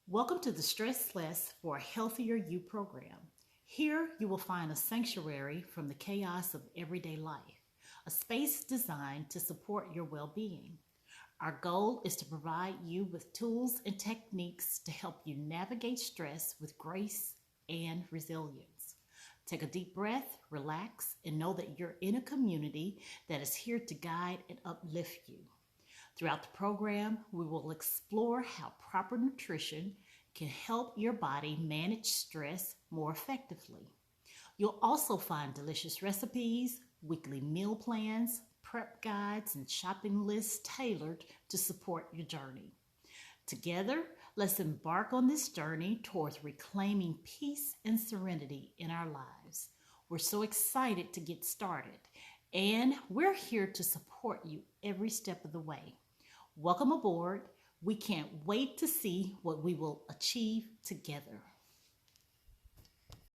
Welcome to the Stress Less for a Healthier You program. Here you will find a sanctuary from the chaos of everyday life, a space designed to support your well being. Our goal is to provide you with tools and techniques to help you navigate stress with grace and resilience. Take a deep breath, relax, and know that you're in a community that is here to guide and uplift you. Throughout the program, we will explore how proper nutrition can help your body manage stress more effectively. You'll also find delicious recipes, weekly meal plans, prep guides, and shopping lists tailored to support your journey. Together, let's embark on this journey towards reclaiming peace and serenity in our lives. We're so excited to get started, and we're here to support you every step of the way. Welcome aboard. We can't wait to see what we will achieve together.